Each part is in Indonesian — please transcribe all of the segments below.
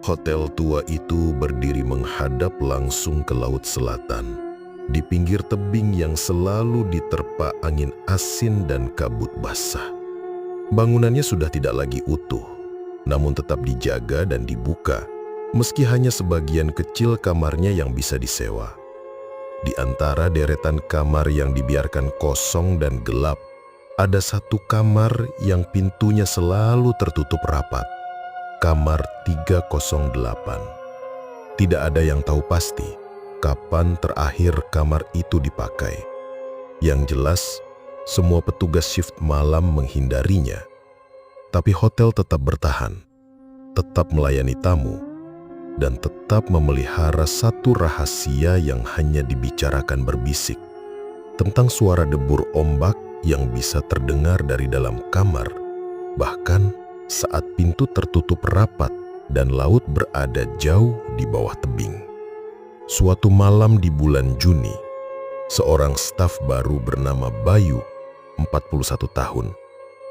Hotel tua itu berdiri menghadap langsung ke laut selatan, di pinggir tebing yang selalu diterpa angin asin dan kabut basah. Bangunannya sudah tidak lagi utuh, namun tetap dijaga dan dibuka, meski hanya sebagian kecil kamarnya yang bisa disewa. Di antara deretan kamar yang dibiarkan kosong dan gelap, ada satu kamar yang pintunya selalu tertutup rapat. Kamar 308. Tidak ada yang tahu pasti kapan terakhir kamar itu dipakai. Yang jelas, semua petugas shift malam menghindarinya. Tapi hotel tetap bertahan, tetap melayani tamu, dan tetap memelihara satu rahasia yang hanya dibicarakan berbisik tentang suara debur ombak yang bisa terdengar dari dalam kamar, bahkan saat pintu tertutup rapat dan laut berada jauh di bawah tebing. Suatu malam di bulan Juni, seorang staf baru bernama Bayu, 41 tahun,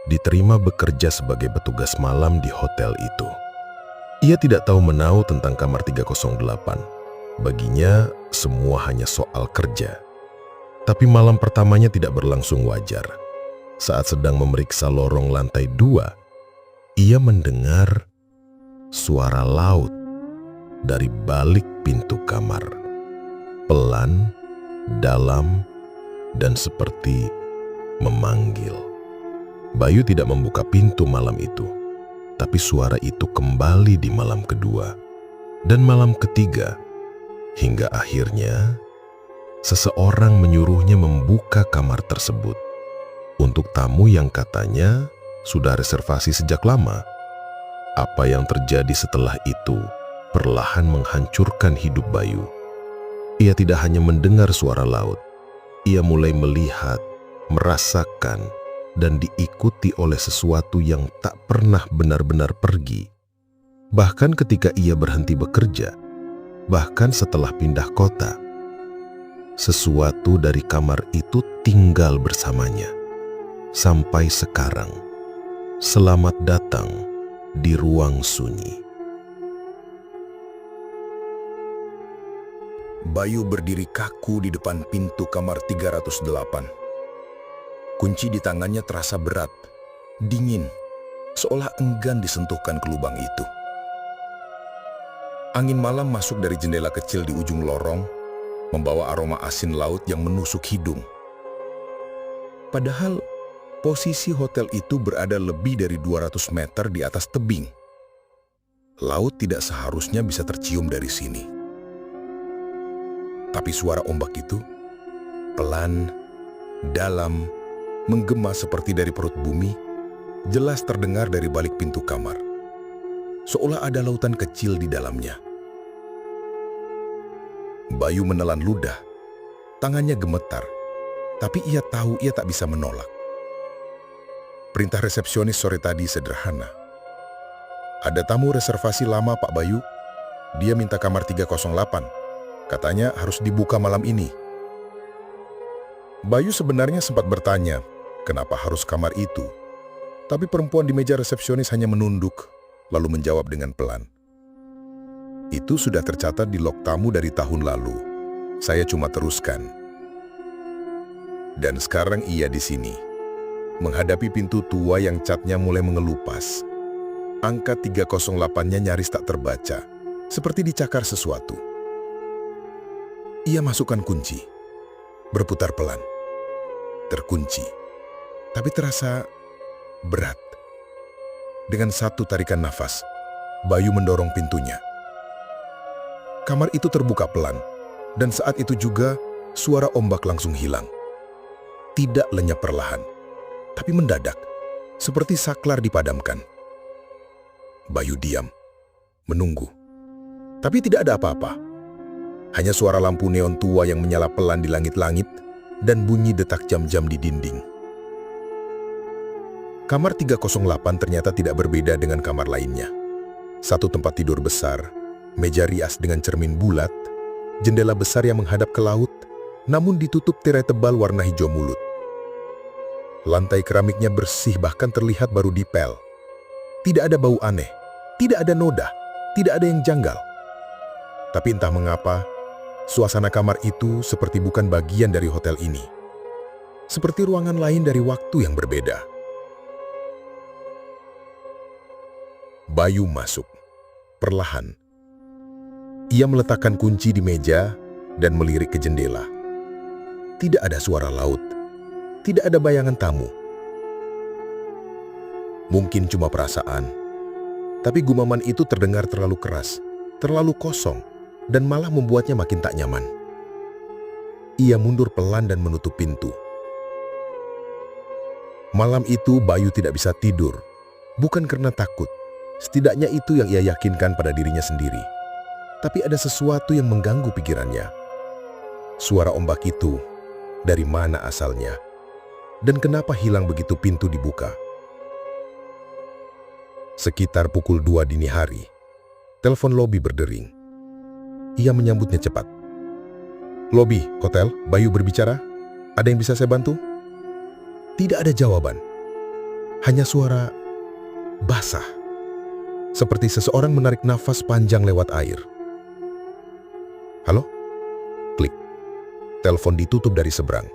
diterima bekerja sebagai petugas malam di hotel itu. Ia tidak tahu menau tentang kamar 308. Baginya, semua hanya soal kerja. Tapi malam pertamanya tidak berlangsung wajar. Saat sedang memeriksa lorong lantai 2, ia mendengar suara laut dari balik pintu kamar. Pelan, dalam, dan seperti memanggil. Bayu tidak membuka pintu malam itu, tapi suara itu kembali di malam kedua dan malam ketiga, hingga akhirnya seseorang menyuruhnya membuka kamar tersebut untuk tamu yang katanya sudah reservasi sejak lama. Apa yang terjadi setelah itu perlahan menghancurkan hidup Bayu. Ia tidak hanya mendengar suara laut, ia mulai melihat, merasakan, dan diikuti oleh sesuatu yang tak pernah benar-benar pergi. Bahkan ketika ia berhenti bekerja, bahkan setelah pindah kota, sesuatu dari kamar itu tinggal bersamanya. Sampai sekarang. Selamat datang di ruang sunyi. Bayu berdiri kaku di depan pintu kamar 308. Kunci di tangannya terasa berat, dingin, seolah enggan disentuhkan ke lubang itu. Angin malam masuk dari jendela kecil di ujung lorong, membawa aroma asin laut yang menusuk hidung. Padahal posisi hotel itu berada lebih dari 200 meter di atas tebing. Laut tidak seharusnya bisa tercium dari sini. Tapi suara ombak itu pelan, dalam, menggema seperti dari perut bumi, jelas terdengar dari balik pintu kamar. Seolah ada lautan kecil di dalamnya. Bayu menelan ludah, tangannya gemetar, tapi ia tahu ia tak bisa menolak. Perintah resepsionis sore tadi sederhana. Ada tamu reservasi lama Pak Bayu, dia minta kamar 308. Katanya harus dibuka malam ini. Bayu sebenarnya sempat bertanya, kenapa harus kamar itu? Tapi perempuan di meja resepsionis hanya menunduk, lalu menjawab dengan pelan. Itu sudah tercatat di log tamu dari tahun lalu. Saya cuma teruskan. Dan sekarang ia di sini, menghadapi pintu tua yang catnya mulai mengelupas. Angka 308-nya nyaris tak terbaca, seperti dicakar sesuatu. Ia masukkan kunci, berputar pelan, terkunci, tapi terasa berat. Dengan satu tarikan nafas, Bayu mendorong pintunya. Kamar itu terbuka pelan, dan saat itu juga suara ombak langsung hilang. Tidak lenyap perlahan, tapi mendadak, seperti saklar dipadamkan. Bayu diam, menunggu. Tapi tidak ada apa-apa. Hanya suara lampu neon tua yang menyala pelan di langit-langit dan bunyi detak jam-jam di dinding. Kamar 308 ternyata tidak berbeda dengan kamar lainnya. Satu tempat tidur besar, meja rias dengan cermin bulat, jendela besar yang menghadap ke laut, namun ditutup tirai tebal warna hijau mulut. Lantai keramiknya bersih bahkan terlihat baru dipel. Tidak ada bau aneh, tidak ada noda, Tidak ada yang janggal. Tapi entah mengapa, suasana kamar itu seperti bukan bagian dari hotel ini. Seperti ruangan lain dari waktu yang berbeda. Bayu masuk. Perlahan. Ia meletakkan kunci di meja dan melirik ke jendela. Tidak ada suara laut. Tidak ada bayangan tamu. Mungkin cuma perasaan. Tapi gumaman itu terdengar terlalu keras, terlalu kosong, dan malah membuatnya makin tak nyaman. Ia mundur pelan dan menutup pintu. Malam itu Bayu tidak bisa tidur. Bukan karena takut. Setidaknya itu yang ia yakinkan pada dirinya sendiri. Tapi ada sesuatu yang mengganggu pikirannya. Suara ombak itu, dari mana asalnya? Dan kenapa hilang begitu pintu dibuka? Sekitar pukul 2 dini hari, telepon lobi berdering. Ia menyambutnya cepat. "Lobi, hotel, Bayu berbicara. Ada yang bisa saya bantu?" Tidak ada jawaban. Hanya suara basah. Seperti seseorang menarik nafas panjang lewat air. "Halo?" Klik. Telepon ditutup dari seberang.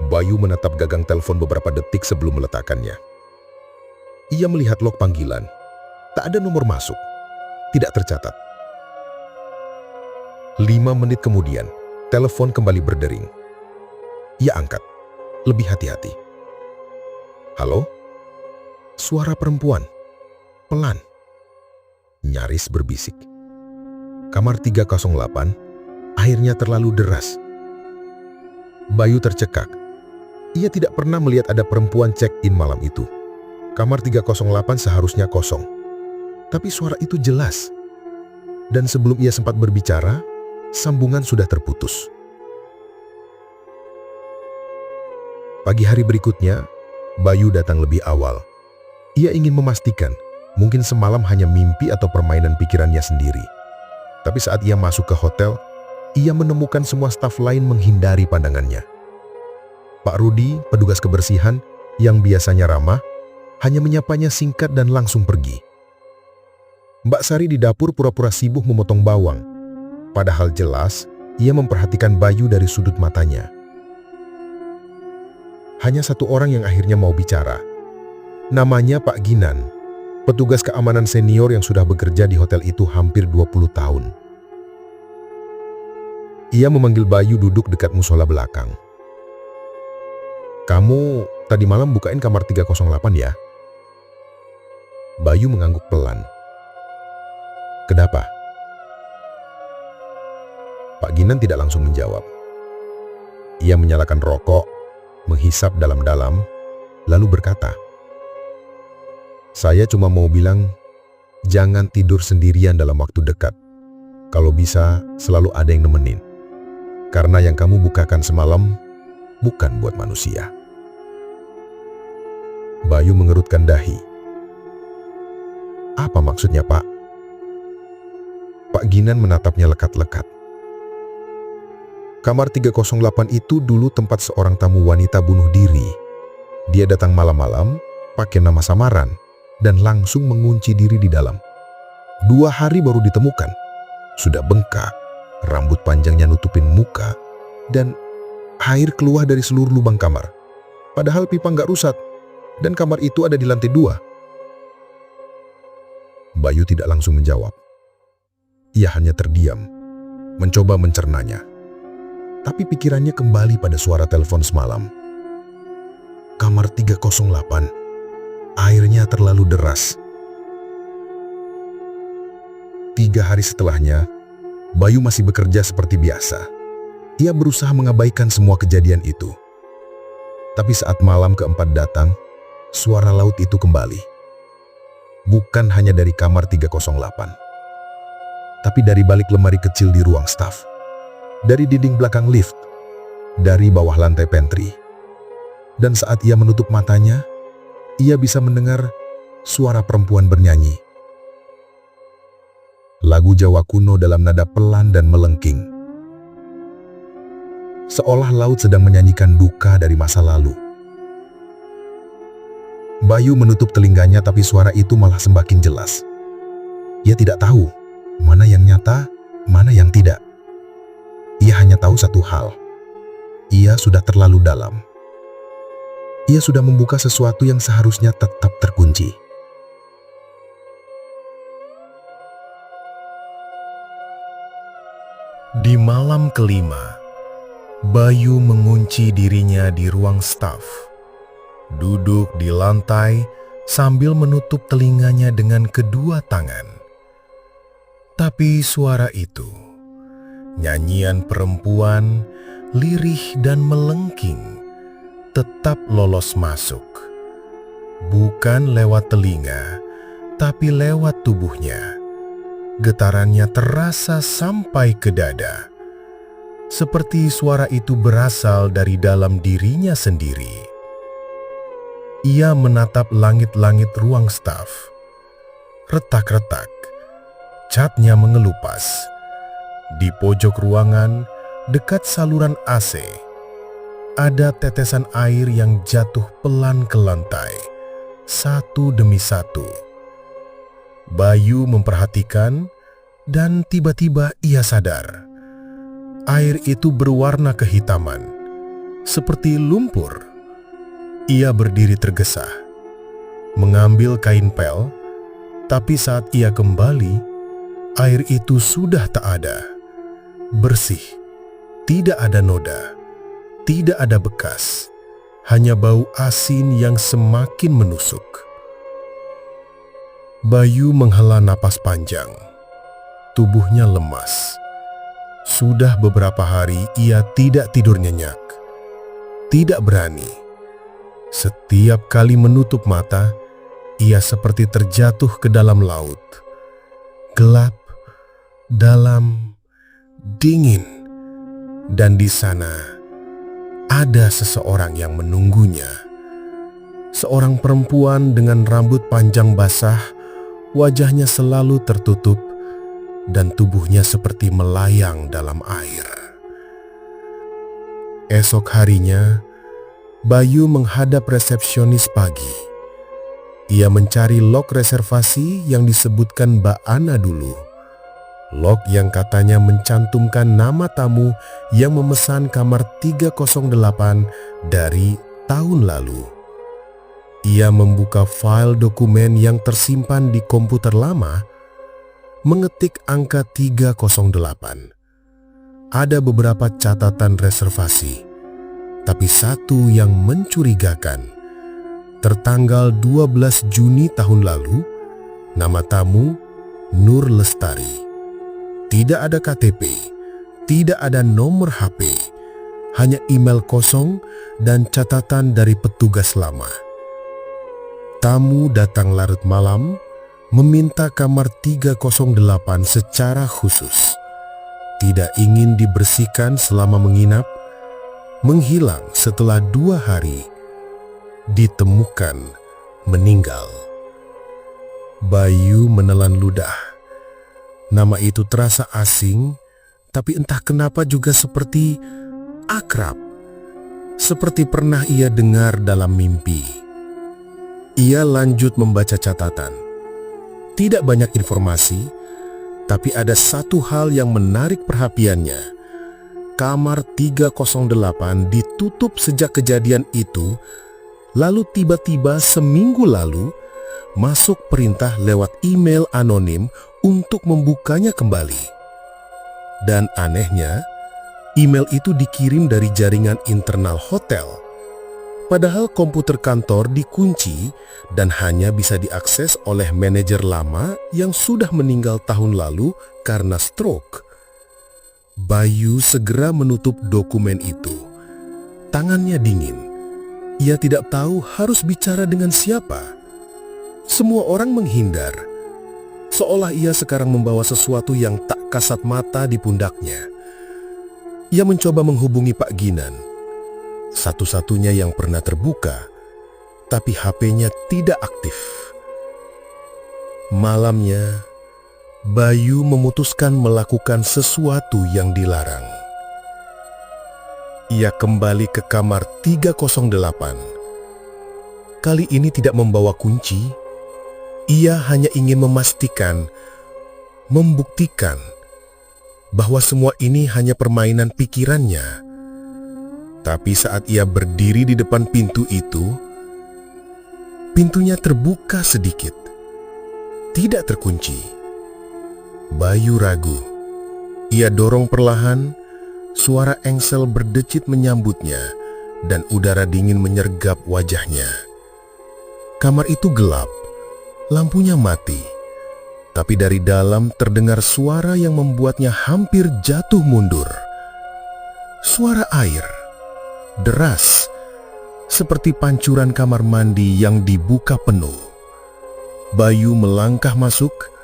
Bayu menatap gagang telepon beberapa detik sebelum meletakkannya. Ia melihat log panggilan. Tak ada nomor masuk. Tidak tercatat. 5 menit kemudian, telepon kembali berdering. Ia angkat. Lebih hati-hati. "Halo?" Suara perempuan. Pelan. Nyaris berbisik. "Kamar 308, airnya terlalu deras." Bayu tercekak. Ia tidak pernah melihat ada perempuan check-in malam itu. Kamar 308 seharusnya kosong. Tapi suara itu jelas. Dan sebelum ia sempat berbicara, sambungan sudah terputus. Pagi hari berikutnya, Bayu datang lebih awal. Ia ingin memastikan, mungkin semalam hanya mimpi atau permainan pikirannya sendiri. Tapi saat ia masuk ke hotel, ia menemukan semua staf lain menghindari pandangannya. Pak Rudi, petugas kebersihan, yang biasanya ramah, hanya menyapanya singkat dan langsung pergi. Mbak Sari di dapur pura-pura sibuk memotong bawang. Padahal jelas, ia memperhatikan Bayu dari sudut matanya. Hanya satu orang yang akhirnya mau bicara. Namanya Pak Ginan, petugas keamanan senior yang sudah bekerja di hotel itu hampir 20 tahun. Ia memanggil Bayu duduk dekat musola belakang. "Kamu tadi malam bukain kamar 308 ya?" Bayu mengangguk pelan. "Kenapa?" Pak Ginan tidak langsung menjawab. Ia menyalakan rokok, menghisap dalam-dalam, lalu berkata, "Saya cuma mau bilang, jangan tidur sendirian dalam waktu dekat. Kalau bisa, selalu ada yang nemenin. Karena yang kamu bukakan semalam, bukan buat manusia." Bayu mengerutkan dahi. "Apa maksudnya, Pak?" Pak Ginan menatapnya lekat-lekat. "Kamar 308 itu dulu tempat seorang tamu wanita bunuh diri. Dia datang malam-malam, pakai nama samaran, dan langsung mengunci diri di dalam. 2 hari baru ditemukan. Sudah bengkak, rambut panjangnya nutupin muka, dan air keluar dari seluruh lubang kamar. Padahal pipa nggak rusak, dan kamar itu ada di lantai 2. Bayu tidak langsung menjawab. Ia hanya terdiam, mencoba mencernanya. Tapi pikirannya kembali pada suara telepon semalam. Kamar 308, airnya terlalu deras. 3 hari setelahnya, Bayu masih bekerja seperti biasa. Ia berusaha mengabaikan semua kejadian itu. Tapi saat malam keempat datang, suara laut itu kembali. Bukan hanya dari kamar 308, tapi dari balik lemari kecil di ruang staf, dari dinding belakang lift, dari bawah lantai pantry. Dan saat ia menutup matanya, ia bisa mendengar suara perempuan bernyanyi. Lagu Jawa kuno dalam nada pelan dan melengking. Seolah laut sedang menyanyikan duka dari masa lalu. Bayu menutup telinganya, tapi suara itu malah semakin jelas. Ia tidak tahu mana yang nyata, mana yang tidak. Ia hanya tahu satu hal. Ia sudah terlalu dalam. Ia sudah membuka sesuatu yang seharusnya tetap terkunci. Di malam kelima, Bayu mengunci dirinya di ruang staf. Duduk di lantai sambil menutup telinganya dengan kedua tangan. Tapi suara itu, nyanyian perempuan, lirih dan melengking, tetap lolos masuk. Bukan lewat telinga, tapi lewat tubuhnya. Getarannya terasa sampai ke dada. Seperti suara itu berasal dari dalam dirinya sendiri. Ia menatap langit-langit ruang staf. Retak-retak, catnya mengelupas. Di pojok ruangan, dekat saluran AC, ada tetesan air yang jatuh pelan ke lantai, satu demi satu. Bayu memperhatikan, dan tiba-tiba ia sadar. Air itu berwarna kehitaman, seperti lumpur. Ia berdiri tergesa, mengambil kain pel, tapi saat ia kembali, air itu sudah tak ada. Bersih, tidak ada noda, tidak ada bekas, hanya bau asin yang semakin menusuk. Bayu menghela napas panjang. Tubuhnya lemas. Sudah beberapa hari ia tidak tidur nyenyak. Tidak berani. Setiap kali menutup mata, ia seperti terjatuh ke dalam laut. Gelap, dalam, dingin. Dan di sana ada seseorang yang menunggunya. Seorang perempuan dengan rambut panjang basah, wajahnya selalu tertutup, dan tubuhnya seperti melayang dalam air. Esok harinya, Bayu menghadap resepsionis pagi. Ia mencari log reservasi yang disebutkan Mbak Ana dulu. Log yang katanya mencantumkan nama tamu yang memesan kamar 308 dari tahun lalu. Ia membuka file dokumen yang tersimpan di komputer lama, mengetik angka 308. Ada beberapa catatan reservasi, tapi satu yang mencurigakan. Tertanggal 12 Juni tahun lalu, nama tamu Nur Lestari. Tidak ada KTP, tidak ada nomor HP, hanya email kosong dan catatan dari petugas lama. Tamu datang larut malam, meminta kamar 308 secara khusus. Tidak ingin dibersihkan selama menginap, menghilang setelah 2 hari, ditemukan meninggal. Bayu menelan ludah. Nama itu terasa asing, tapi entah kenapa juga seperti akrab. Seperti pernah ia dengar dalam mimpi. Ia lanjut membaca catatan. Tidak banyak informasi, tapi ada satu hal yang menarik perhatiannya. Kamar 308 ditutup sejak kejadian itu, lalu tiba-tiba seminggu lalu, masuk perintah lewat email anonim untuk membukanya kembali. Dan anehnya, email itu dikirim dari jaringan internal hotel. Padahal komputer kantor dikunci dan hanya bisa diakses oleh manajer lama yang sudah meninggal tahun lalu karena stroke. Bayu segera menutup dokumen itu. Tangannya dingin. Ia tidak tahu harus bicara dengan siapa. Semua orang menghindar, seolah ia sekarang membawa sesuatu yang tak kasat mata di pundaknya. Ia mencoba menghubungi Pak Ginan, satu-satunya yang pernah terbuka, tapi HP-nya tidak aktif. Malamnya, Bayu memutuskan melakukan sesuatu yang dilarang. Ia kembali ke kamar 308. Kali ini tidak membawa kunci. Ia hanya ingin memastikan membuktikan bahwa semua ini hanya permainan pikirannya. Tapi saat ia berdiri di depan pintu itu, pintunya terbuka sedikit, tidak terkunci. Bayu ragu. Ia dorong perlahan, suara engsel berdecit menyambutnya, dan udara dingin menyergap wajahnya. Kamar itu gelap, lampunya mati, tapi dari dalam terdengar suara yang membuatnya hampir jatuh mundur. Suara air, deras, seperti pancuran kamar mandi yang dibuka penuh. Bayu melangkah masuk.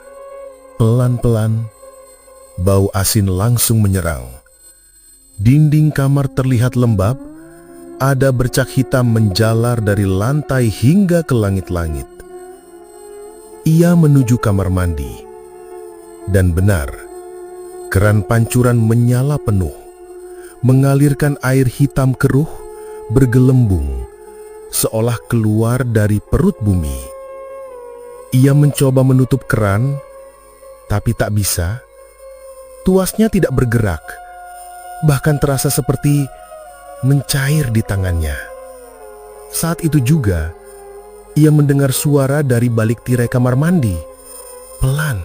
Pelan-pelan, bau asin langsung menyerang. Dinding kamar terlihat lembab, ada bercak hitam menjalar dari lantai hingga ke langit-langit. Ia menuju kamar mandi, dan benar, keran pancuran menyala penuh, mengalirkan air hitam keruh, bergelembung, seolah keluar dari perut bumi. Ia mencoba menutup keran, tapi tak bisa. Tuasnya tidak bergerak, bahkan terasa seperti mencair di tangannya. Saat itu juga, ia mendengar suara dari balik tirai kamar mandi, pelan,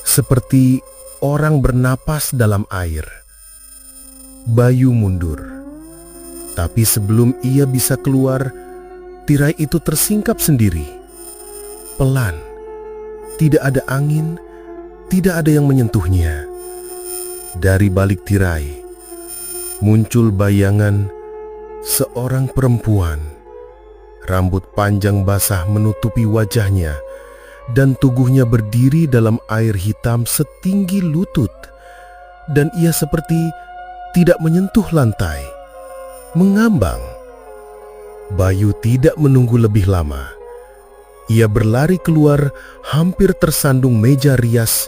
seperti orang bernapas dalam air. Bayu mundur, tapi sebelum ia bisa keluar, tirai itu tersingkap sendiri, pelan. Tidak ada angin, tidak ada yang menyentuhnya. Dari balik tirai, muncul bayangan seorang perempuan. Rambut panjang basah menutupi wajahnya, dan tubuhnya berdiri dalam air hitam setinggi lutut. Dan ia seperti tidak menyentuh lantai, mengambang. Bayu tidak menunggu lebih lama. Ia berlari keluar, hampir tersandung meja rias,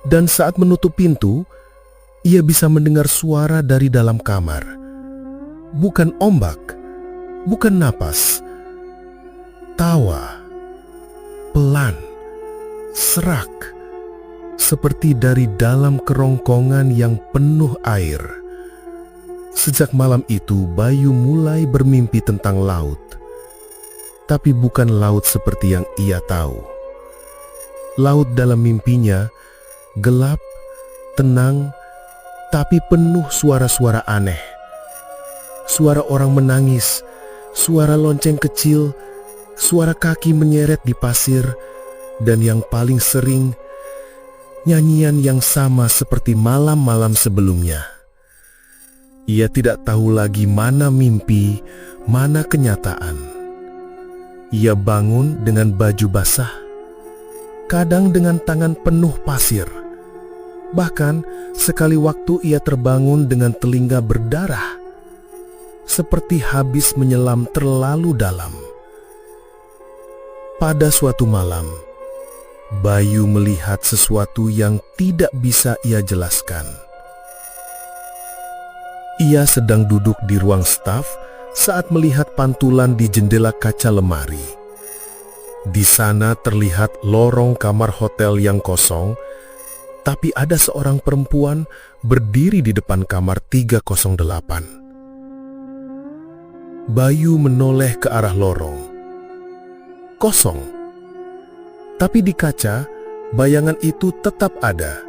dan saat menutup pintu, ia bisa mendengar suara dari dalam kamar. Bukan ombak, bukan napas. Tawa, pelan, serak, seperti dari dalam kerongkongan yang penuh air. Sejak malam itu, Bayu mulai bermimpi tentang laut. Tapi bukan laut seperti yang ia tahu. Laut dalam mimpinya gelap, tenang, tapi penuh suara-suara aneh. Suara orang menangis, suara lonceng kecil, suara kaki menyeret di pasir, dan yang paling sering, nyanyian yang sama seperti malam-malam sebelumnya. Ia tidak tahu lagi mana mimpi, mana kenyataan. Ia bangun dengan baju basah, kadang dengan tangan penuh pasir. Bahkan sekali waktu ia terbangun dengan telinga berdarah, seperti habis menyelam terlalu dalam. Pada suatu malam, Bayu melihat sesuatu yang tidak bisa ia jelaskan. Ia sedang duduk di ruang staf saat melihat pantulan di jendela kaca lemari. Di sana terlihat lorong kamar hotel yang kosong, tapi ada seorang perempuan berdiri di depan kamar 308. Bayu menoleh ke arah lorong. Kosong. Tapi di kaca, bayangan itu tetap ada.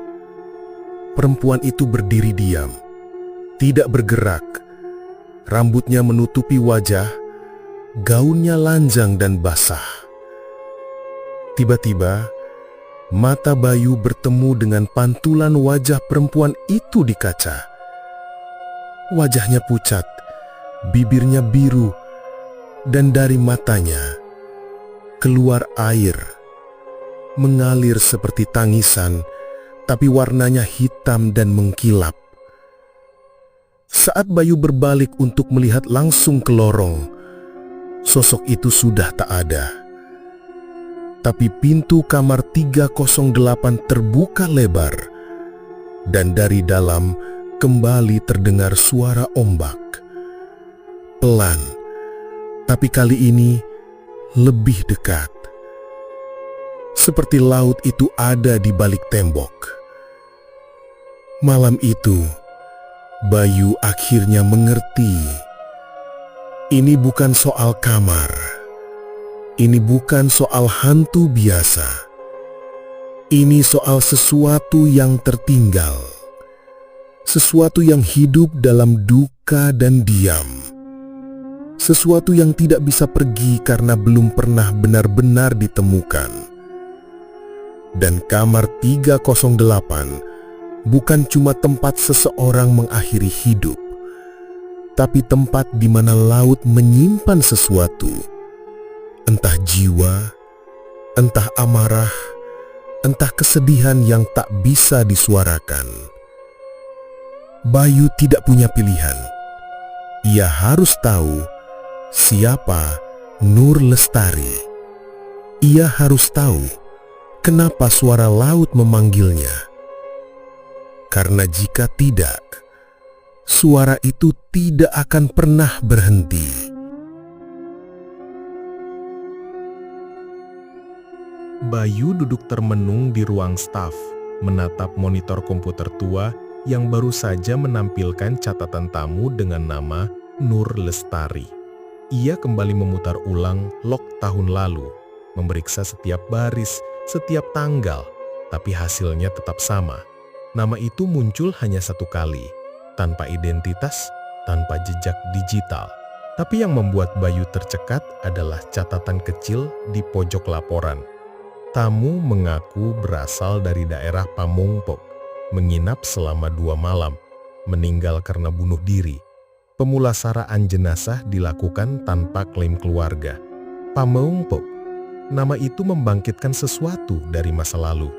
Perempuan itu berdiri diam, tidak bergerak. Rambutnya menutupi wajah, gaunnya lanjang dan basah. Tiba-tiba, mata Bayu bertemu dengan pantulan wajah perempuan itu di kaca. Wajahnya pucat, bibirnya biru, dan dari matanya keluar air, mengalir seperti tangisan, tapi warnanya hitam dan mengkilap. Saat Bayu berbalik untuk melihat langsung ke lorong, sosok itu sudah tak ada. Tapi pintu kamar 308 terbuka lebar, dan dari dalam kembali terdengar suara ombak. Pelan, tapi kali ini lebih dekat. seperti laut itu ada di balik tembok. Malam itu, Bayu akhirnya mengerti. Ini bukan soal kamar. Ini bukan soal hantu biasa. Ini soal sesuatu yang tertinggal. Sesuatu yang hidup dalam duka dan diam. Sesuatu yang tidak bisa pergi karena belum pernah benar-benar ditemukan. Dan kamar 308 bukan cuma tempat seseorang mengakhiri hidup, tapi tempat di mana laut menyimpan sesuatu, entah jiwa, entah amarah, entah kesedihan yang tak bisa disuarakan. Bayu tidak punya pilihan. Ia harus tahu siapa Nur Lestari. Ia harus tahu kenapa suara laut memanggilnya. Karena jika tidak, suara itu tidak akan pernah berhenti. Bayu duduk termenung di ruang staf, menatap monitor komputer tua yang baru saja menampilkan catatan tamu dengan nama Nur Lestari. Ia kembali memutar ulang log tahun lalu, memeriksa setiap baris, setiap tanggal, tapi hasilnya tetap sama. Nama itu muncul hanya satu kali, tanpa identitas, tanpa jejak digital. Tapi yang membuat Bayu tercekat adalah catatan kecil di pojok laporan. Tamu mengaku berasal dari daerah Pamongpok, menginap selama 2 malam, meninggal karena bunuh diri. Pemulasaraan jenazah dilakukan tanpa klaim keluarga. Pamongpok, nama itu membangkitkan sesuatu dari masa lalu.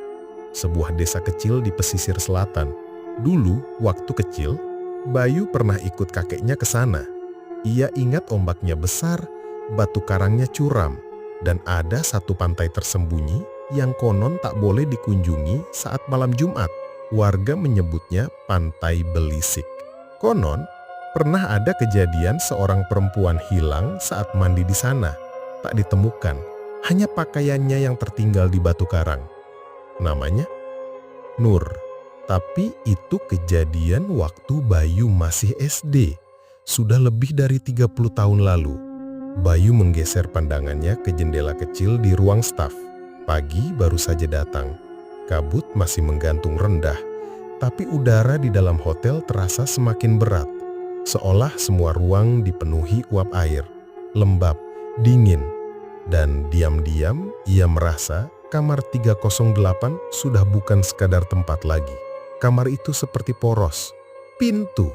Sebuah desa kecil di pesisir selatan. Dulu, waktu kecil, Bayu pernah ikut kakeknya ke sana. Ia ingat ombaknya besar, batu karangnya curam, dan ada satu pantai tersembunyi yang konon tak boleh dikunjungi saat malam Jumat. Warga menyebutnya Pantai Belisik. Konon, pernah ada kejadian seorang perempuan hilang saat mandi di sana. Tak ditemukan, hanya pakaiannya yang tertinggal di batu karang. Namanya Nur. Tapi itu kejadian waktu Bayu masih SD. Sudah lebih dari 30 tahun lalu. Bayu menggeser pandangannya ke jendela kecil di ruang staf. Pagi baru saja datang. Kabut masih menggantung rendah, tapi udara di dalam hotel terasa semakin berat. Seolah semua ruang dipenuhi uap air, lembab, dingin. Dan diam-diam ia merasa kamar 308 sudah bukan sekadar tempat lagi. Kamar itu seperti poros, pintu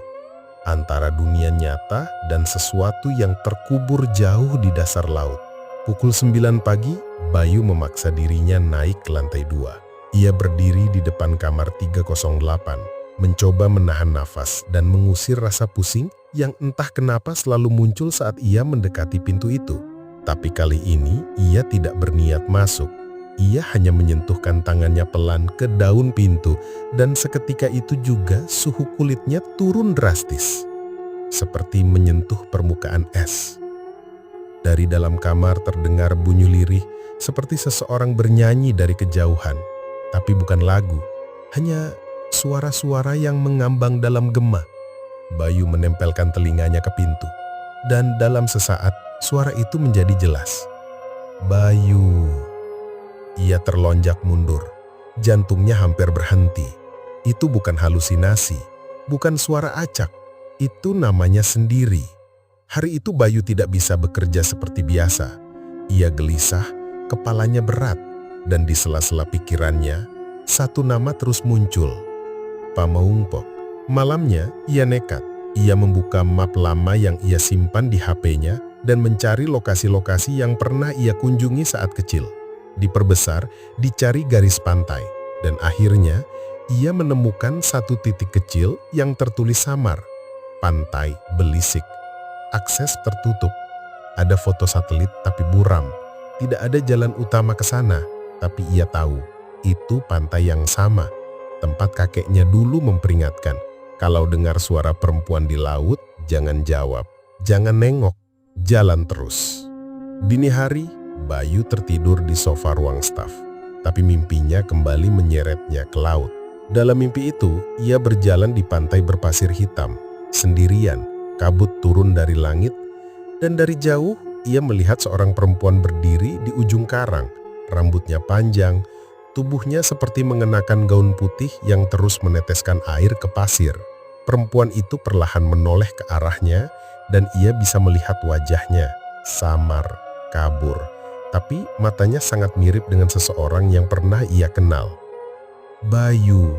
antara dunia nyata dan sesuatu yang terkubur jauh di dasar laut. Pukul 9 pagi, Bayu memaksa dirinya naik ke lantai 2. Ia berdiri di depan kamar 308, mencoba menahan nafas dan mengusir rasa pusing yang entah kenapa selalu muncul saat ia mendekati pintu itu. Tapi kali ini ia tidak berniat masuk. Ia hanya menyentuhkan tangannya pelan ke daun pintu dan seketika itu juga suhu kulitnya turun drastis. Seperti menyentuh permukaan es. Dari dalam kamar terdengar bunyi lirih seperti seseorang bernyanyi dari kejauhan. Tapi bukan lagu, hanya suara-suara yang mengambang dalam gema. Bayu menempelkan telinganya ke pintu. Dan dalam sesaat suara itu menjadi jelas. Bayu. Ia terlonjak mundur. Jantungnya hampir berhenti. Itu bukan halusinasi, bukan suara acak. Itu namanya sendiri. Hari itu Bayu tidak bisa bekerja seperti biasa. Ia gelisah, kepalanya berat, dan di sela-sela pikirannya, satu nama terus muncul. Pamongpok. Malamnya, ia nekat. Ia membuka map lama yang ia simpan di HP-nya dan mencari lokasi-lokasi yang pernah ia kunjungi saat kecil. Diperbesar, dicari garis pantai, dan akhirnya ia menemukan satu titik kecil yang tertulis samar, Pantai Belisik. Akses tertutup. Ada foto satelit tapi buram. Tidak ada jalan utama ke sana, tapi ia tahu itu pantai yang sama. Tempat kakeknya dulu memperingatkan, kalau dengar suara perempuan di laut, jangan jawab, jangan nengok, jalan terus. Dini hari, Bayu tertidur di sofa ruang staf. tapi mimpinya kembali menyeretnya ke laut. Dalam mimpi itu, ia berjalan di pantai berpasir hitam, sendirian. Kabut turun dari langit, dan dari jauh ia melihat seorang perempuan berdiri di ujung karang. Rambutnya panjang, tubuhnya seperti mengenakan gaun putih yang terus meneteskan air ke pasir. Perempuan itu perlahan menoleh ke arahnya, dan ia bisa melihat wajahnya, samar, kabur. Tapi matanya sangat mirip dengan seseorang yang pernah ia kenal. Bayu,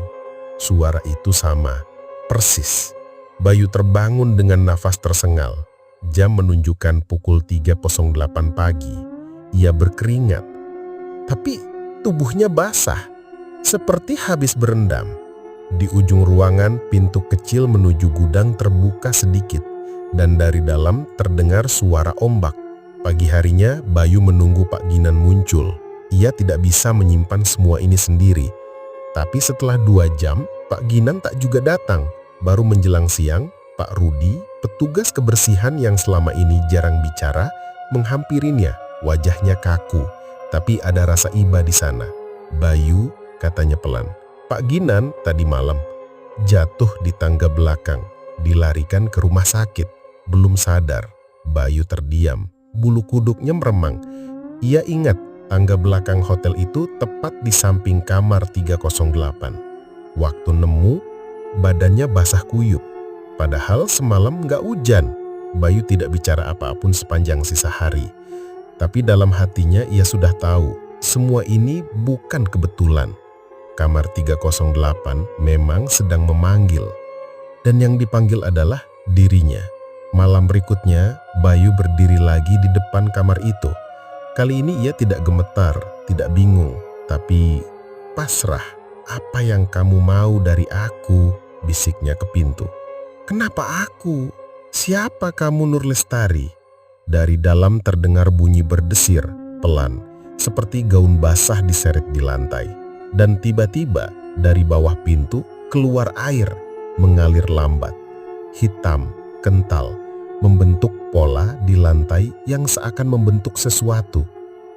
suara itu sama, persis. Bayu terbangun dengan nafas tersengal. Jam menunjukkan pukul 3.08 pagi. Ia berkeringat, tapi tubuhnya basah, seperti habis berendam. Di ujung ruangan, pintu kecil menuju gudang terbuka sedikit, dan dari dalam terdengar suara ombak. Pagi harinya, Bayu menunggu Pak Ginan muncul. Ia tidak bisa menyimpan semua ini sendiri. Tapi setelah 2 jam, Pak Ginan tak juga datang. Baru menjelang siang, Pak Rudi, petugas kebersihan yang selama ini jarang bicara, menghampirinya. Wajahnya kaku, tapi ada rasa iba di sana. Bayu, katanya pelan. Pak Ginan tadi malam jatuh di tangga belakang, dilarikan ke rumah sakit. Belum sadar. Bayu terdiam, bulu kuduknya meremang. Ia ingat tangga belakang hotel itu tepat di samping kamar 308. Waktu nemu, badannya basah kuyup. Padahal semalam nggak hujan. Bayu tidak bicara apapun sepanjang sisa hari. Tapi dalam hatinya ia sudah tahu, semua ini bukan kebetulan. Kamar 308 memang sedang memanggil. Dan yang dipanggil adalah dirinya. Malam berikutnya, Bayu berdiri lagi di depan kamar itu. Kali ini ia tidak gemetar, tidak bingung, tapi pasrah. Apa yang kamu mau dari aku? Bisiknya ke pintu. Kenapa aku? Siapa kamu, Nur Lestari? Dari dalam terdengar bunyi berdesir, pelan, seperti gaun basah diseret di lantai. Dan tiba-tiba dari bawah pintu keluar air, mengalir lambat, hitam, kental, membentuk pola di lantai yang seakan membentuk sesuatu.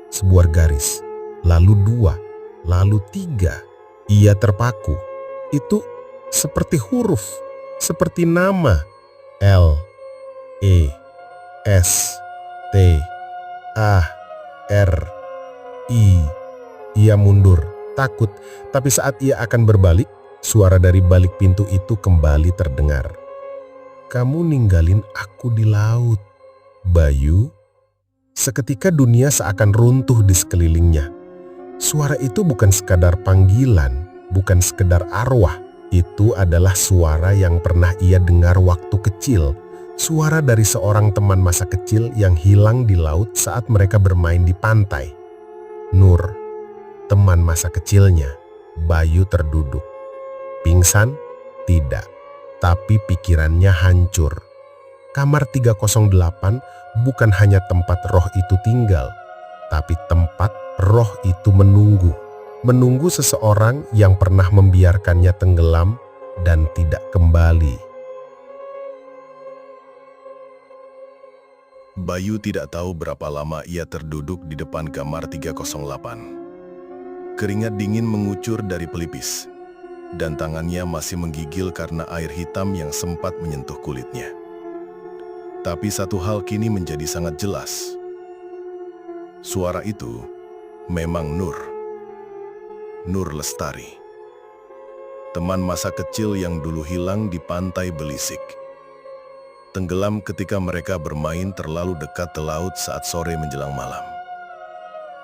Sebuah garis, lalu 2, lalu 3. Ia terpaku. Itu seperti huruf, seperti nama. L, E, S, T, A, R, I. Ia mundur, takut, tapi saat ia akan berbalik, suara dari balik pintu itu kembali terdengar. Kamu ninggalin aku di laut, Bayu. Seketika dunia seakan runtuh di sekelilingnya. Suara itu bukan sekadar panggilan, bukan sekedar arwah. Itu adalah suara yang pernah ia dengar waktu kecil. Suara dari seorang teman masa kecil yang hilang di laut saat mereka bermain di pantai. Nur, teman masa kecilnya. Bayu terduduk. Pingsan? Tidak. Tapi pikirannya hancur. Kamar 308 bukan hanya tempat roh itu tinggal, tapi tempat roh itu menunggu. Menunggu seseorang yang pernah membiarkannya tenggelam dan tidak kembali. Bayu tidak tahu berapa lama ia terduduk di depan kamar 308. Keringat dingin mengucur dari pelipis, dan tangannya masih menggigil karena air hitam yang sempat menyentuh kulitnya. Tapi satu hal kini menjadi sangat jelas. Suara itu memang Nur Lestari. Teman masa kecil yang dulu hilang di pantai Belisik. Tenggelam ketika mereka bermain terlalu dekat ke laut saat sore menjelang malam.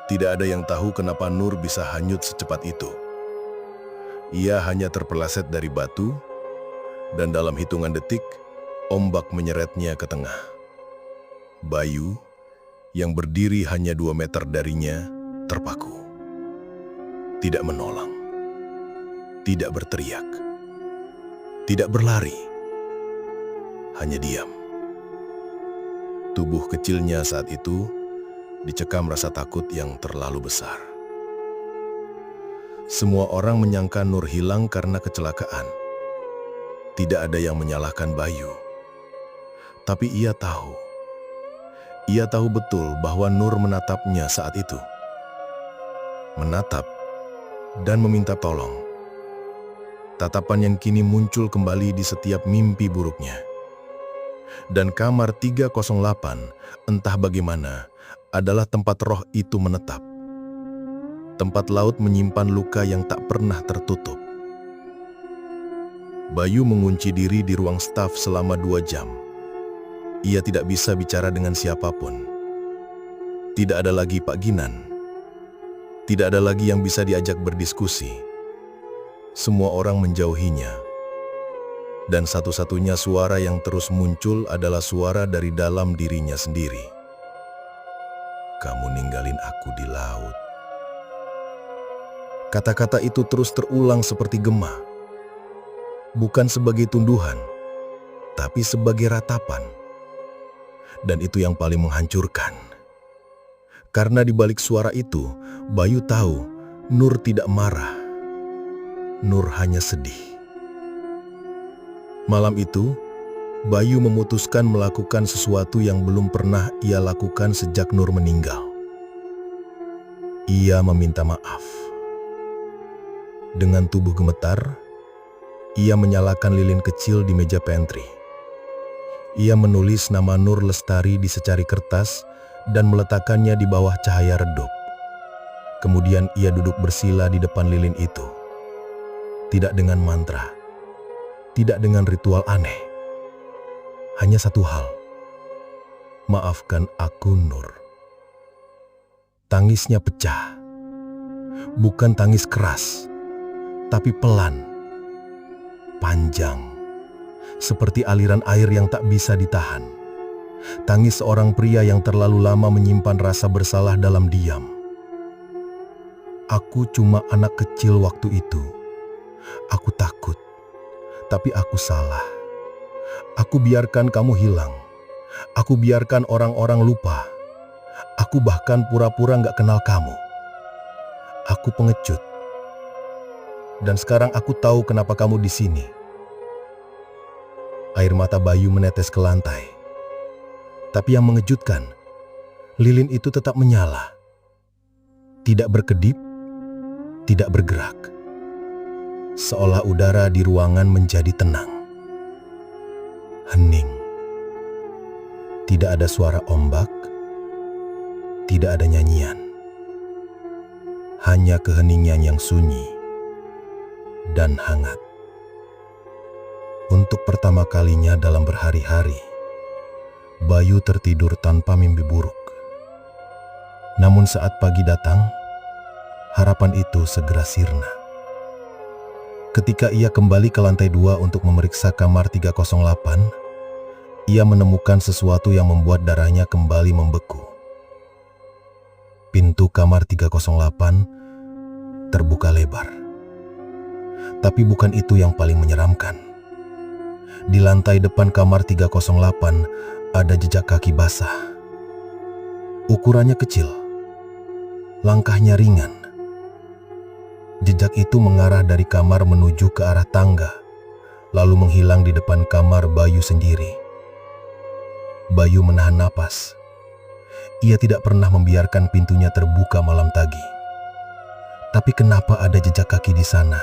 Tidak ada yang tahu kenapa Nur bisa hanyut secepat itu. Ia hanya terpeleset dari batu, dan dalam hitungan detik, ombak menyeretnya ke tengah. Bayu, yang berdiri hanya 2 meter darinya, terpaku. Tidak menolong, tidak berteriak, tidak berlari, hanya diam. Tubuh kecilnya saat itu dicekam rasa takut yang terlalu besar. Semua orang menyangka Nur hilang karena kecelakaan. Tidak ada yang menyalahkan Bayu. Tapi ia tahu betul bahwa Nur menatapnya saat itu. Menatap dan meminta tolong. Tatapan yang kini muncul kembali di setiap mimpi buruknya. Dan kamar 308, entah bagaimana, adalah tempat roh itu menetap. Tempat laut menyimpan luka yang tak pernah tertutup. Bayu mengunci diri di ruang staf selama 2 jam. Ia tidak bisa bicara dengan siapapun. Tidak ada lagi Pak Ginan. Tidak ada lagi yang bisa diajak berdiskusi. Semua orang menjauhinya. Dan satu-satunya suara yang terus muncul adalah suara dari dalam dirinya sendiri. Kamu ninggalin aku di laut. Kata-kata itu terus terulang seperti gema. Bukan sebagai tunduhan, tapi sebagai ratapan. Dan itu yang paling menghancurkan. Karena di balik suara itu, Bayu tahu Nur tidak marah. Nur hanya sedih. Malam itu, Bayu memutuskan melakukan sesuatu yang belum pernah ia lakukan sejak Nur meninggal. Ia meminta maaf. Dengan tubuh gemetar, ia menyalakan lilin kecil di meja pantry. Ia menulis nama Nur Lestari di secari kertas dan meletakkannya di bawah cahaya redup. Kemudian ia duduk bersila di depan lilin itu. Tidak dengan mantra, tidak dengan ritual aneh. Hanya satu hal. Maafkan aku, Nur. Tangisnya pecah. Bukan tangis keras, tapi pelan, panjang, seperti aliran air yang tak bisa ditahan. Tangis seorang pria yang terlalu lama menyimpan rasa bersalah dalam diam. Aku cuma anak kecil waktu itu. Aku takut, tapi aku salah. Aku biarkan kamu hilang. Aku biarkan orang-orang lupa. Aku bahkan pura-pura gak kenal kamu. Aku pengecut. Dan sekarang aku tahu kenapa kamu di sini. Air mata Bayu menetes ke lantai. Tapi yang mengejutkan, lilin itu tetap menyala. Tidak berkedip, tidak bergerak. Seolah udara di ruangan menjadi tenang. Hening. Tidak ada suara ombak, tidak ada nyanyian. Hanya keheningan yang sunyi dan hangat. Untuk pertama kalinya dalam berhari-hari, Bayu tertidur tanpa mimpi buruk. Namun saat pagi datang, harapan itu segera sirna. Ketika ia kembali ke lantai 2 untuk memeriksa kamar 308, ia menemukan sesuatu yang membuat darahnya kembali membeku. Pintu kamar 308 terbuka lebar. Tapi bukan itu yang paling menyeramkan. Di lantai depan kamar 308 ada jejak kaki basah. Ukurannya kecil, langkahnya ringan. Jejak itu mengarah dari kamar menuju ke arah tangga, lalu menghilang di depan kamar Bayu sendiri. Bayu menahan napas. Ia tidak pernah membiarkan pintunya terbuka malam tadi. Tapi kenapa ada jejak kaki di sana?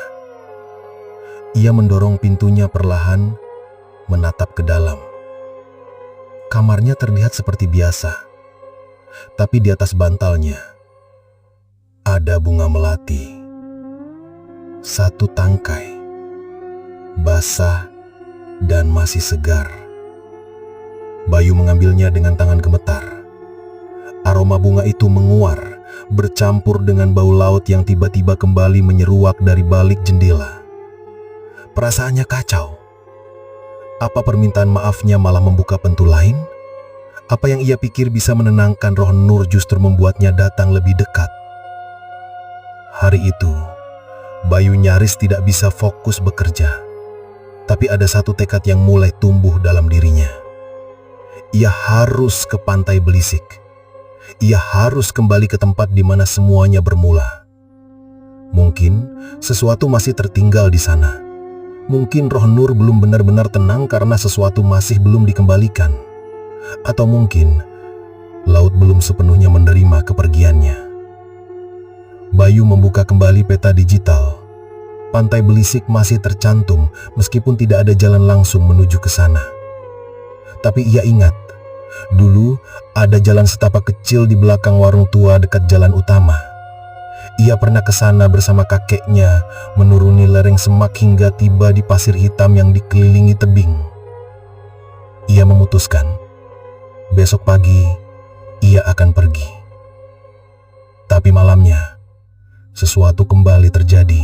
Ia mendorong pintunya perlahan, menatap ke dalam. Kamarnya terlihat seperti biasa, tapi di atas bantalnya ada bunga melati. Satu tangkai, basah dan masih segar. Bayu mengambilnya dengan tangan gemetar. Aroma bunga itu menguar, bercampur dengan bau laut yang tiba-tiba kembali menyeruak dari balik jendela. Perasaannya kacau. Apa permintaan maafnya malah membuka pintu lain? Apa yang ia pikir bisa menenangkan roh Nur justru membuatnya datang lebih dekat? Hari itu, Bayu nyaris tidak bisa fokus bekerja. Tapi ada satu tekad yang mulai tumbuh dalam dirinya. Ia harus ke pantai Belisik. Ia harus kembali ke tempat di mana semuanya bermula. Mungkin sesuatu masih tertinggal di sana. Mungkin roh Nur belum benar-benar tenang karena sesuatu masih belum dikembalikan. Atau mungkin laut belum sepenuhnya menerima kepergiannya. Bayu membuka kembali peta digital. Pantai Belisik masih tercantum meskipun tidak ada jalan langsung menuju ke sana. Tapi ia ingat, dulu ada jalan setapak kecil di belakang warung tua dekat jalan utama. Ia pernah ke sana bersama kakeknya, menuruni lereng semak hingga tiba di pasir hitam yang dikelilingi tebing. Ia memutuskan, besok pagi ia akan pergi. Tapi malamnya, sesuatu kembali terjadi.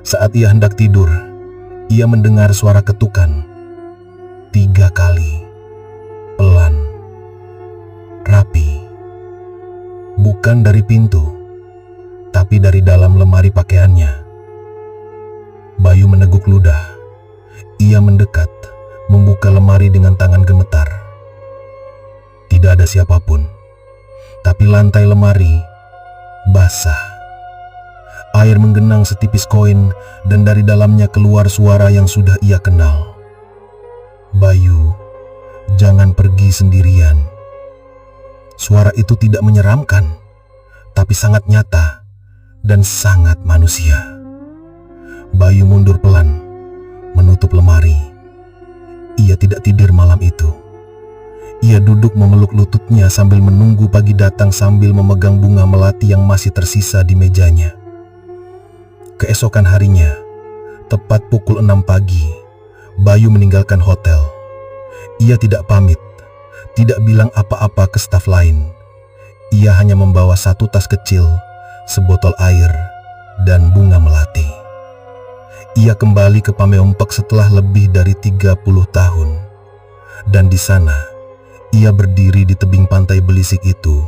Saat ia hendak tidur, ia mendengar suara ketukan 3 kali, pelan, rapi. Bukan dari pintu, tapi dari dalam lemari pakaiannya. Bayu meneguk ludah. Ia mendekat, membuka lemari dengan tangan gemetar. Tidak ada siapapun, tapi lantai lemari basah. Air menggenang setipis koin dan dari dalamnya keluar suara yang sudah ia kenal. Bayu, jangan pergi sendirian. Suara itu tidak menyeramkan, tapi sangat nyata dan sangat manusia. Bayu mundur pelan, menutup lemari. Ia tidak tidur malam itu. Ia duduk memeluk lututnya sambil menunggu pagi datang sambil memegang bunga melati yang masih tersisa di mejanya. Keesokan harinya, tepat pukul 6 pagi, Bayu meninggalkan hotel. Ia tidak pamit, tidak bilang apa-apa ke staf lain. Ia hanya membawa 1 tas kecil, sebotol air, dan bunga melati. Ia kembali ke Pameompek setelah lebih dari 30 tahun. Dan di sana, ia berdiri di tebing pantai Belisik itu,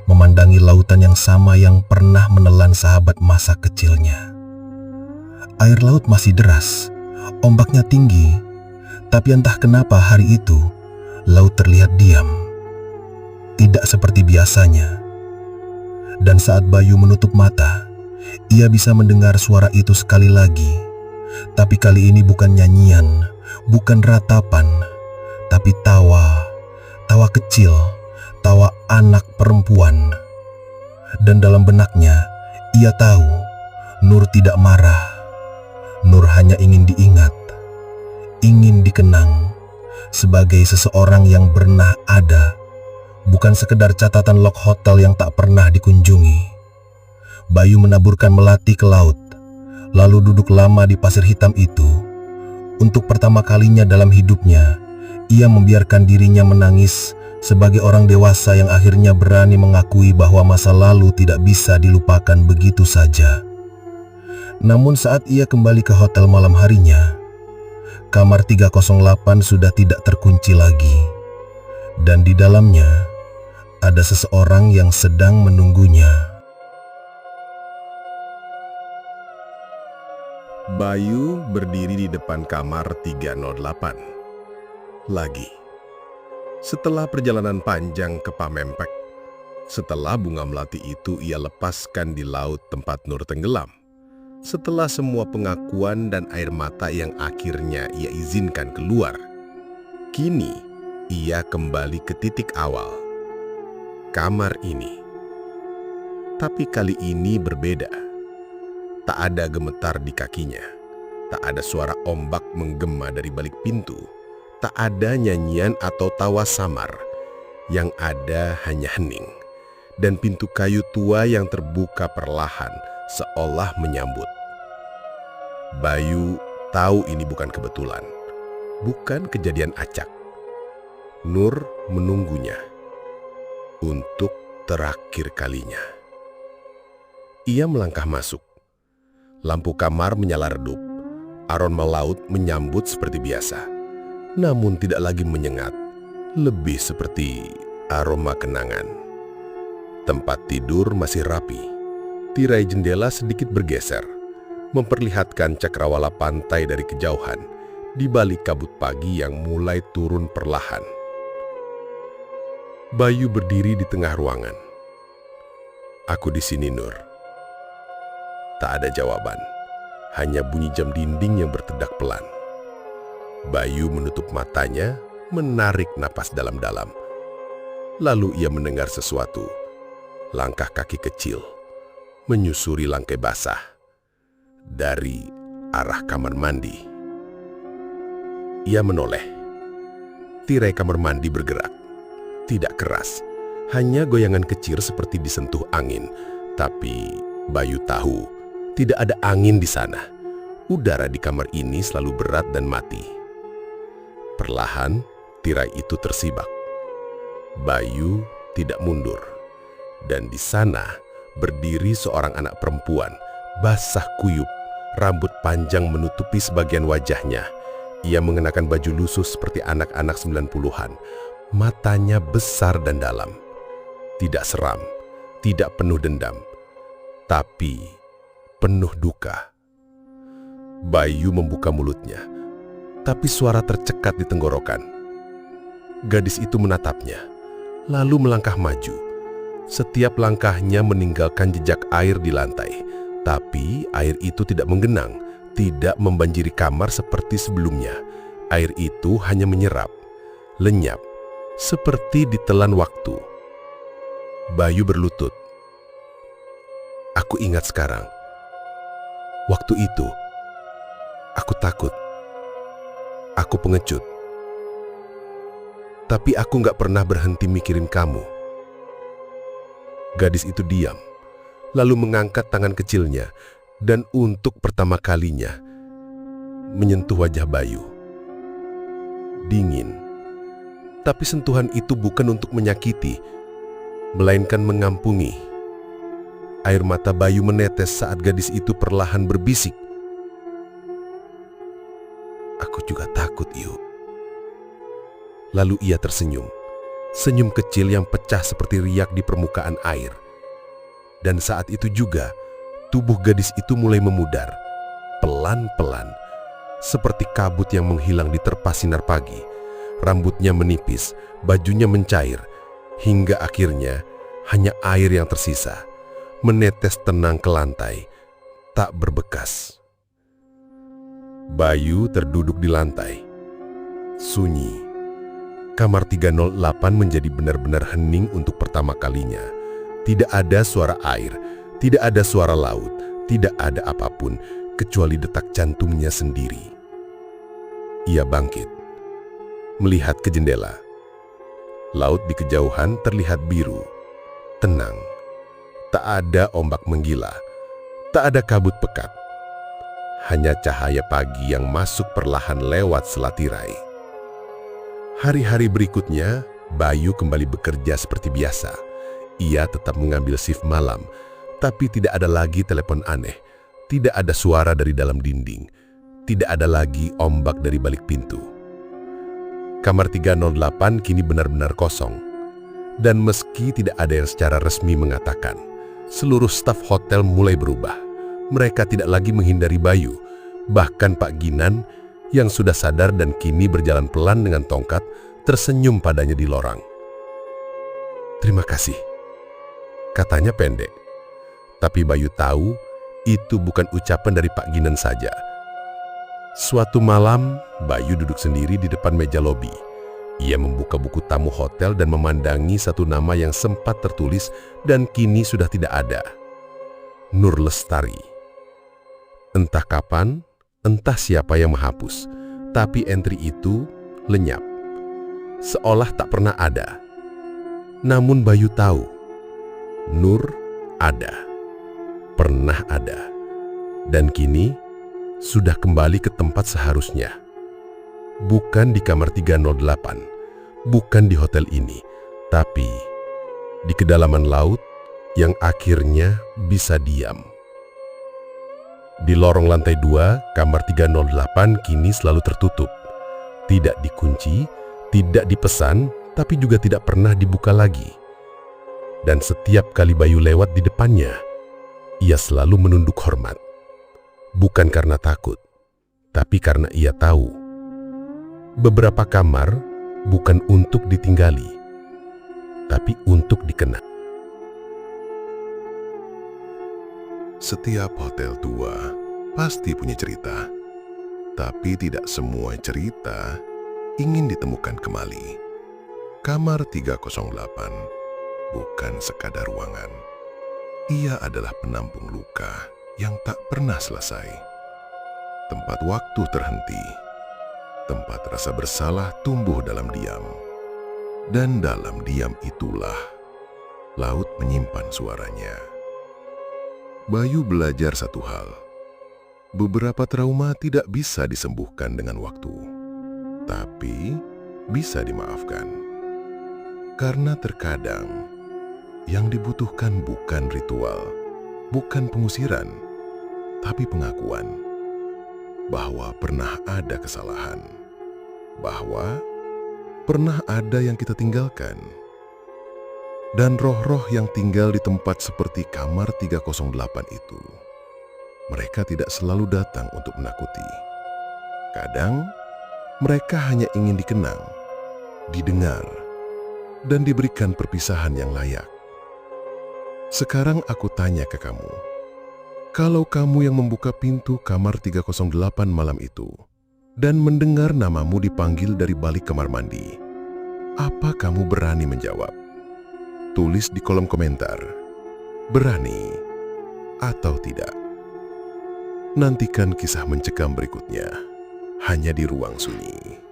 memandangi lautan yang sama yang pernah menelan sahabat masa kecilnya. Air laut masih deras, ombaknya tinggi, tapi entah kenapa hari itu, laut terlihat diam. Tidak seperti biasanya. Dan saat Bayu menutup mata, ia bisa mendengar suara itu sekali lagi. Tapi kali ini bukan nyanyian, bukan ratapan, tapi tawa kecil, tawa anak perempuan. Dan dalam benaknya, ia tahu Nur tidak marah. Nur hanya ingin diingat, ingin dikenang sebagai seseorang yang pernah ada, bukan sekedar catatan log hotel yang tak pernah dikunjungi. Bayu menaburkan melati ke laut, lalu duduk lama di pasir hitam itu. Untuk pertama kalinya dalam hidupnya, ia membiarkan dirinya menangis sebagai orang dewasa yang akhirnya berani mengakui bahwa masa lalu tidak bisa dilupakan begitu saja. Namun saat ia kembali ke hotel malam harinya, kamar 308 sudah tidak terkunci lagi. Dan di dalamnya, ada seseorang yang sedang menunggunya. Bayu berdiri di depan kamar 308. Lagi. Setelah perjalanan panjang ke Pamempek, setelah bunga melati itu ia lepaskan di laut tempat Nur tenggelam, setelah semua pengakuan dan air mata yang akhirnya ia izinkan keluar, kini ia kembali ke titik awal, kamar ini. Tapi kali ini berbeda. Tak ada gemetar di kakinya, tak ada suara ombak menggema dari balik pintu, tak ada nyanyian atau tawa samar. Yang ada hanya hening, dan pintu kayu tua yang terbuka perlahan seolah menyambut. Bayu tahu ini bukan kebetulan, bukan kejadian acak. Nur menunggunya untuk terakhir kalinya. Ia melangkah masuk. Lampu kamar menyala redup. Aron melaut menyambut seperti biasa, namun tidak lagi menyengat, lebih seperti aroma kenangan. Tempat tidur masih rapi. Tirai jendela sedikit bergeser, memperlihatkan cakrawala pantai dari kejauhan di balik kabut pagi yang mulai turun perlahan. Bayu berdiri di tengah ruangan. "Aku di sini, Nur." Tak ada jawaban, hanya bunyi jam dinding yang bertedak pelan. Bayu menutup matanya, menarik napas dalam-dalam. Lalu ia mendengar sesuatu, langkah kaki kecil, menyusuri lantai basah dari arah kamar mandi. Ia menoleh. Tirai kamar mandi bergerak, tidak keras, hanya goyangan kecil seperti disentuh angin. Tapi Bayu tahu tidak ada angin di sana. Udara di kamar ini selalu berat dan mati. Perlahan, tirai itu tersibak. Bayu tidak mundur. Dan di sana berdiri seorang anak perempuan, basah kuyup, rambut panjang menutupi sebagian wajahnya. Ia mengenakan baju lusuh seperti anak-anak 90-an. Matanya besar dan dalam. Tidak seram, tidak penuh dendam, tapi penuh duka. Bayu membuka mulutnya, tapi suara tercekat di tenggorokan. Gadis itu menatapnya, lalu melangkah maju. Setiap langkahnya meninggalkan jejak air di lantai, tapi air itu tidak menggenang, tidak membanjiri kamar seperti sebelumnya. Air itu hanya menyerap, lenyap, seperti ditelan waktu. Bayu berlutut. Aku ingat sekarang. Waktu itu, aku takut. Aku pengecut. Tapi aku gak pernah berhenti mikirin kamu. Gadis itu diam, lalu mengangkat tangan kecilnya dan untuk pertama kalinya menyentuh wajah Bayu. Dingin, tapi sentuhan itu bukan untuk menyakiti, melainkan mengampungi. Air mata Bayu menetes saat gadis itu perlahan berbisik, "Aku juga takut, Yu." Lalu ia tersenyum. Senyum kecil yang pecah seperti riak di permukaan air. Dan saat itu juga, tubuh gadis itu mulai memudar, pelan-pelan, seperti kabut yang menghilang di terpa sinar pagi. Rambutnya menipis, bajunya mencair, hingga akhirnya hanya air yang tersisa, menetes tenang ke lantai, tak berbekas. Bayu terduduk di lantai, sunyi. Kamar 308 menjadi benar-benar hening untuk pertama kalinya. Tidak ada suara air, tidak ada suara laut, tidak ada apapun kecuali detak jantungnya sendiri. Ia bangkit, melihat ke jendela. Laut di kejauhan terlihat biru, tenang. Tak ada ombak menggila, tak ada kabut pekat. Hanya cahaya pagi yang masuk perlahan lewat selat tirai. Hari-hari berikutnya, Bayu kembali bekerja seperti biasa. Ia tetap mengambil shift malam, tapi tidak ada lagi telepon aneh. Tidak ada suara dari dalam dinding. Tidak ada lagi ombak dari balik pintu. Kamar 308 kini benar-benar kosong. Dan meski tidak ada yang secara resmi mengatakan, seluruh staf hotel mulai berubah. Mereka tidak lagi menghindari Bayu. Bahkan Pak Ginan yang sudah sadar dan kini berjalan pelan dengan tongkat, tersenyum padanya di lorang. "Terima kasih," katanya pendek. Tapi Bayu tahu itu bukan ucapan dari Pak Ginan saja. Suatu malam, Bayu duduk sendiri di depan meja lobi. Ia membuka buku tamu hotel dan memandangi satu nama yang sempat tertulis dan kini sudah tidak ada. Nur Lestari. Entah kapan, entah siapa yang menghapus, tapi entry itu lenyap, seolah tak pernah ada. Namun Bayu tahu, Nur ada, pernah ada, dan kini sudah kembali ke tempat seharusnya. Bukan di kamar 308, bukan di hotel ini, tapi di kedalaman laut yang akhirnya bisa diam. Di lorong lantai 2, kamar 308 kini selalu tertutup. Tidak dikunci, tidak dipesan, tapi juga tidak pernah dibuka lagi. Dan setiap kali Bayu lewat di depannya, ia selalu menunduk hormat. Bukan karena takut, tapi karena ia tahu. Beberapa kamar bukan untuk ditinggali, tapi untuk dikenal. Setiap hotel tua pasti punya cerita, tapi tidak semua cerita ingin ditemukan kembali. Kamar 308 bukan sekadar ruangan. Ia adalah penampung luka yang tak pernah selesai. Tempat waktu terhenti. Tempat rasa bersalah tumbuh dalam diam. Dan dalam diam itulah laut menyimpan suaranya. Bayu belajar satu hal. Beberapa trauma tidak bisa disembuhkan dengan waktu, tapi bisa dimaafkan. Karena terkadang yang dibutuhkan bukan ritual, bukan pengusiran, tapi pengakuan bahwa pernah ada kesalahan, bahwa pernah ada yang kita tinggalkan. Dan roh-roh yang tinggal di tempat seperti kamar 308 itu, mereka tidak selalu datang untuk menakuti. Kadang, mereka hanya ingin dikenang, didengar, dan diberikan perpisahan yang layak. Sekarang aku tanya ke kamu, kalau kamu yang membuka pintu kamar 308 malam itu dan mendengar namamu dipanggil dari balik kamar mandi, apa kamu berani menjawab? Tulis di kolom komentar, berani atau tidak. Nantikan kisah mencekam berikutnya, hanya di Ruang Sunyi.